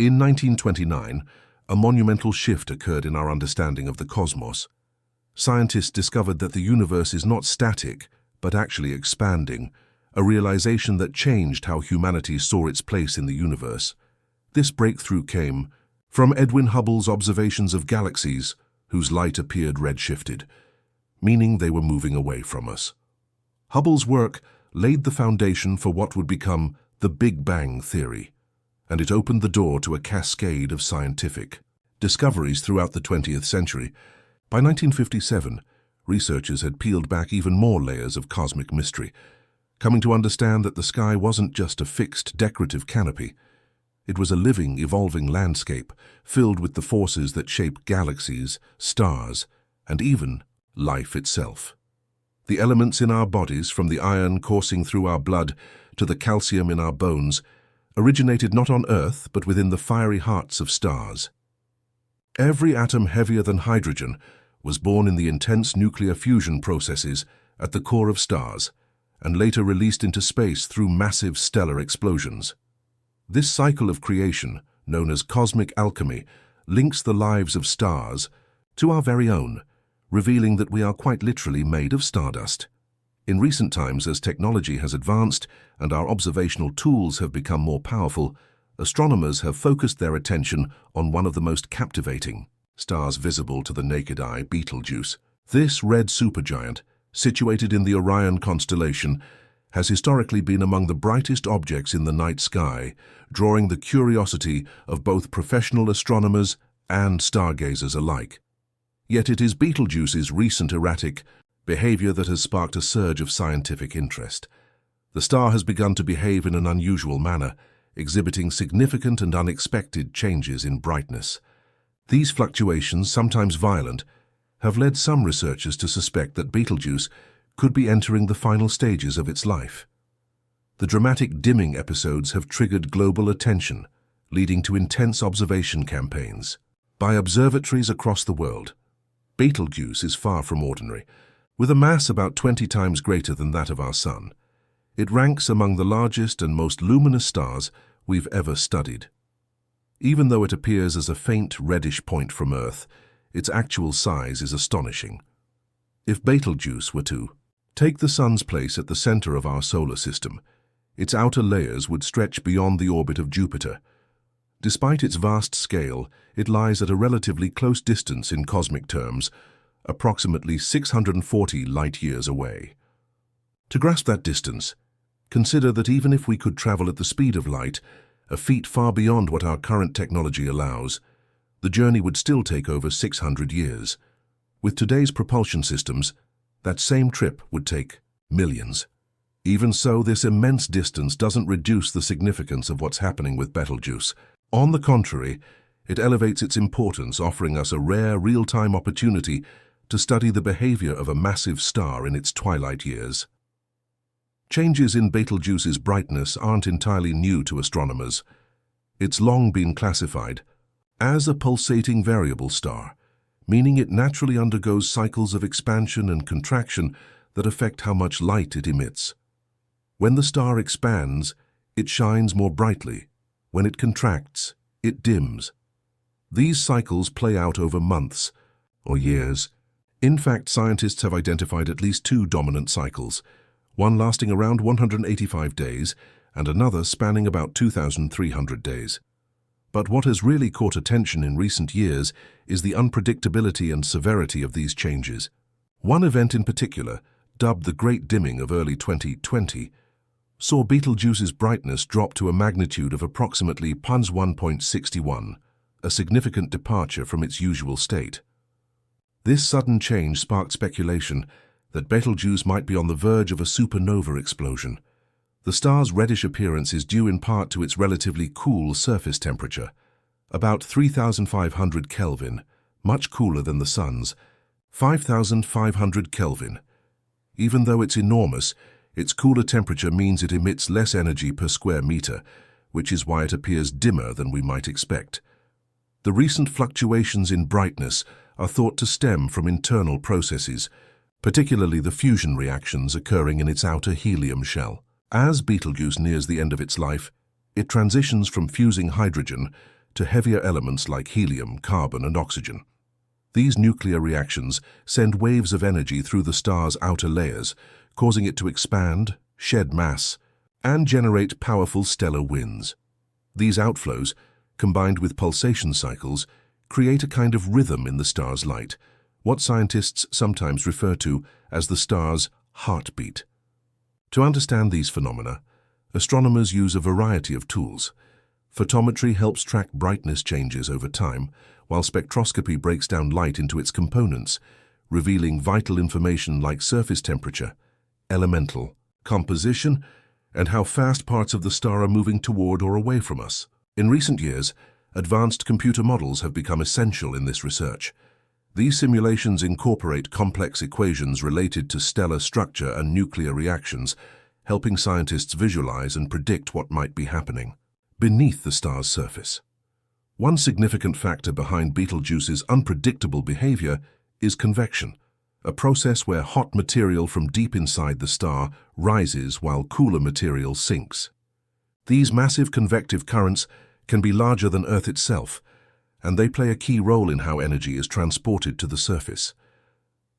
In 1929, a monumental shift occurred in our understanding of the cosmos. Scientists discovered that the universe is not static, but actually expanding, a realization that changed how humanity saw its place in the universe. This breakthrough came from Edwin Hubble's observations of galaxies whose light appeared redshifted, meaning they were moving away from us. Hubble's work laid the foundation for what would become the Big Bang theory, and it opened the door to a cascade of scientific discoveries throughout the 20th century. By 1957, researchers had peeled back even more layers of cosmic mystery, coming to understand that the sky wasn't just a fixed, decorative canopy. It was a living, evolving landscape filled with the forces that shape galaxies, stars, and even life itself. The elements in our bodies, from the iron coursing through our blood to the calcium in our bones, originated not on Earth but within the fiery hearts of stars. Every atom heavier than hydrogen was born in the intense nuclear fusion processes at the core of stars, and later released into space through massive stellar explosions. This cycle of creation, known as cosmic alchemy, links the lives of stars to our very own, revealing that we are quite literally made of stardust. In recent times, as technology has advanced and our observational tools have become more powerful, astronomers have focused their attention on one of the most captivating stars visible to the naked eye, Betelgeuse. This red supergiant, situated in the Orion constellation, has historically been among the brightest objects in the night sky, drawing the curiosity of both professional astronomers and stargazers alike. Yet it is Betelgeuse's recent erratic behavior that has sparked a surge of scientific interest. The star has begun to behave in an unusual manner, exhibiting significant and unexpected changes in brightness. These fluctuations, sometimes violent, have led some researchers to suspect that Betelgeuse could be entering the final stages of its life. The dramatic dimming episodes have triggered global attention, leading to intense observation campaigns by observatories across the world. Betelgeuse is far from ordinary. With a mass about 20 times greater than that of our Sun, it ranks among the largest and most luminous stars we've ever studied. Even though it appears as a faint reddish point from Earth, its actual size is astonishing. If Betelgeuse were to take the Sun's place at the center of our solar system, its outer layers would stretch beyond the orbit of Jupiter. Despite its vast scale, it lies at a relatively close distance in cosmic terms, approximately 640 light-years away. To grasp that distance, consider that even if we could travel at the speed of light, a feat far beyond what our current technology allows, the journey would still take over 600 years. With today's propulsion systems, that same trip would take millions. Even so, this immense distance doesn't reduce the significance of what's happening with Betelgeuse. On the contrary, it elevates its importance, offering us a rare, real-time opportunity to study the behavior of a massive star in its twilight years. Changes in Betelgeuse's brightness aren't entirely new to astronomers. It's long been classified as a pulsating variable star, meaning it naturally undergoes cycles of expansion and contraction that affect how much light it emits. When the star expands, it shines more brightly. When it contracts, it dims. These cycles play out over months or years. In fact, scientists have identified at least two dominant cycles, one lasting around 185 days and another spanning about 2,300 days. But what has really caught attention in recent years is the unpredictability and severity of these changes. One event in particular, dubbed the Great Dimming of early 2020, saw Betelgeuse's brightness drop to a magnitude of approximately 1.61, a significant departure from its usual state. This sudden change sparked speculation that Betelgeuse might be on the verge of a supernova explosion. The star's reddish appearance is due in part to its relatively cool surface temperature, about 3,500 Kelvin, much cooler than the Sun's, 5,500 Kelvin. Even though it's enormous, its cooler temperature means it emits less energy per square meter, which is why it appears dimmer than we might expect. The recent fluctuations in brightness are thought to stem from internal processes, particularly the fusion reactions occurring in its outer helium shell. As Betelgeuse nears the end of its life, it transitions from fusing hydrogen to heavier elements like helium, carbon, and oxygen. These nuclear reactions send waves of energy through the star's outer layers, causing it to expand, shed mass, and generate powerful stellar winds. These outflows, combined with pulsation cycles, create a kind of rhythm in the star's light, what scientists sometimes refer to as the star's heartbeat. To understand these phenomena, astronomers use a variety of tools. Photometry helps track brightness changes over time, while spectroscopy breaks down light into its components, revealing vital information like surface temperature, elemental composition, and how fast parts of the star are moving toward or away from us. In recent years, advanced computer models have become essential in this research. These simulations incorporate complex equations related to stellar structure and nuclear reactions, helping scientists visualize and predict what might be happening beneath the star's surface. One significant factor behind Betelgeuse's unpredictable behavior is convection, a process where hot material from deep inside the star rises while cooler material sinks. These massive convective currents can be larger than Earth itself, and they play a key role in how energy is transported to the surface.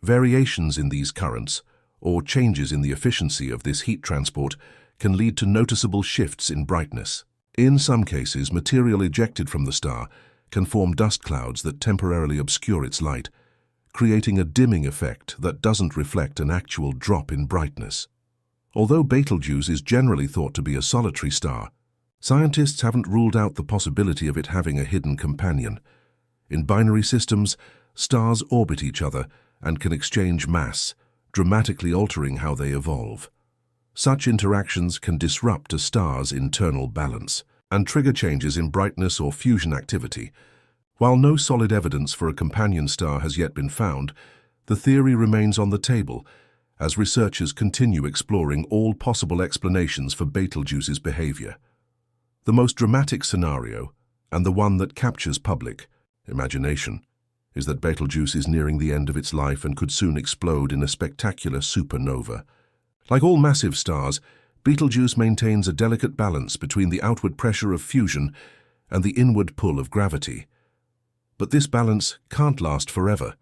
Variations in these currents, or changes in the efficiency of this heat transport, can lead to noticeable shifts in brightness. In some cases, material ejected from the star can form dust clouds that temporarily obscure its light, creating a dimming effect that doesn't reflect an actual drop in brightness. Although Betelgeuse is generally thought to be a solitary star, scientists haven't ruled out the possibility of it having a hidden companion. In binary systems, stars orbit each other and can exchange mass, dramatically altering how they evolve. Such interactions can disrupt a star's internal balance and trigger changes in brightness or fusion activity. While no solid evidence for a companion star has yet been found, the theory remains on the table as researchers continue exploring all possible explanations for Betelgeuse's behavior. The most dramatic scenario, and the one that captures public imagination, is that Betelgeuse is nearing the end of its life and could soon explode in a spectacular supernova. Like all massive stars, Betelgeuse maintains a delicate balance between the outward pressure of fusion and the inward pull of gravity. But this balance can't last forever.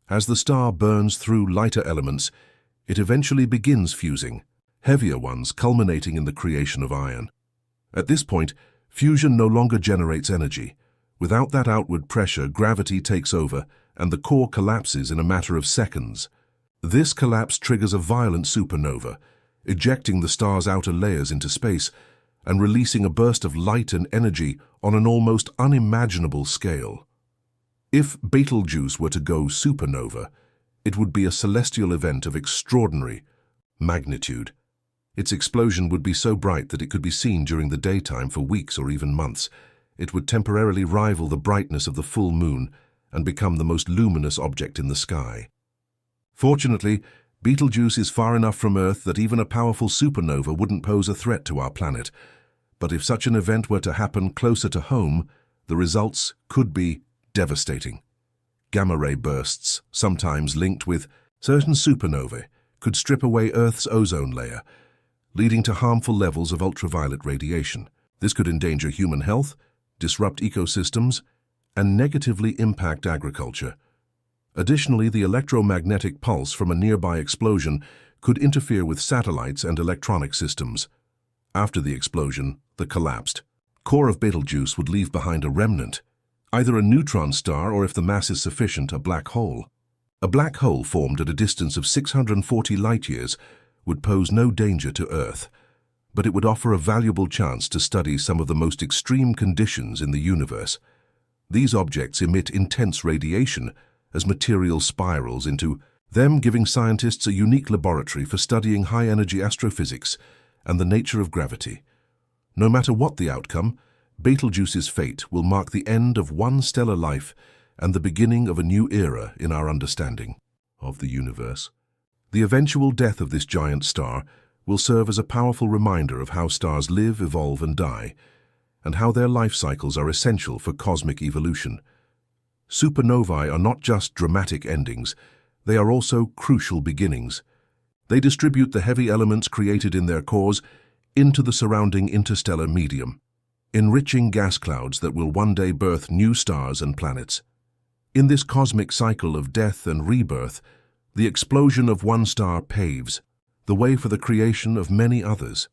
As the star burns through lighter elements, it eventually begins fusing, heavier ones culminating in the creation of iron. At this point, fusion no longer generates energy. Without that outward pressure, gravity takes over and the core collapses in a matter of seconds. This collapse triggers a violent supernova, ejecting the star's outer layers into space and releasing a burst of light and energy on an almost unimaginable scale. If Betelgeuse were to go supernova, it would be a celestial event of extraordinary magnitude. Its explosion would be so bright that it could be seen during the daytime for weeks or even months. It would temporarily rival the brightness of the full moon and become the most luminous object in the sky. Fortunately, Betelgeuse is far enough from Earth that even a powerful supernova wouldn't pose a threat to our planet. But if such an event were to happen closer to home, the results could be devastating. Gamma-ray bursts, sometimes linked with certain supernovae, could strip away Earth's ozone layer, leading to harmful levels of ultraviolet radiation. This could endanger human health, disrupt ecosystems, and negatively impact agriculture. Additionally, the electromagnetic pulse from a nearby explosion could interfere with satellites and electronic systems. After the explosion, the collapsed core of Betelgeuse would leave behind a remnant, either a neutron star or, if the mass is sufficient, a black hole. A black hole formed at a distance of 640 light-years would pose no danger to Earth, but it would offer a valuable chance to study some of the most extreme conditions in the universe. These objects emit intense radiation as material spirals into them, giving scientists a unique laboratory for studying high-energy astrophysics and the nature of gravity. No matter what the outcome, Betelgeuse's fate will mark the end of one stellar life and the beginning of a new era in our understanding of the universe. The eventual death of this giant star will serve as a powerful reminder of how stars live, evolve, and die, and how their life cycles are essential for cosmic evolution. Supernovae are not just dramatic endings, they are also crucial beginnings. They distribute the heavy elements created in their cores into the surrounding interstellar medium. enriching gas clouds that will one day birth new stars and planets. In this cosmic cycle of death and rebirth, the explosion of one star paves the way for the creation of many others.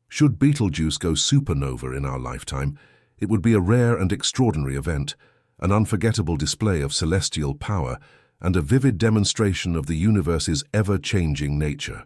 Should Betelgeuse go supernova in our lifetime, it would be a rare and extraordinary event, an unforgettable display of celestial power, and a vivid demonstration of the universe's ever-changing nature.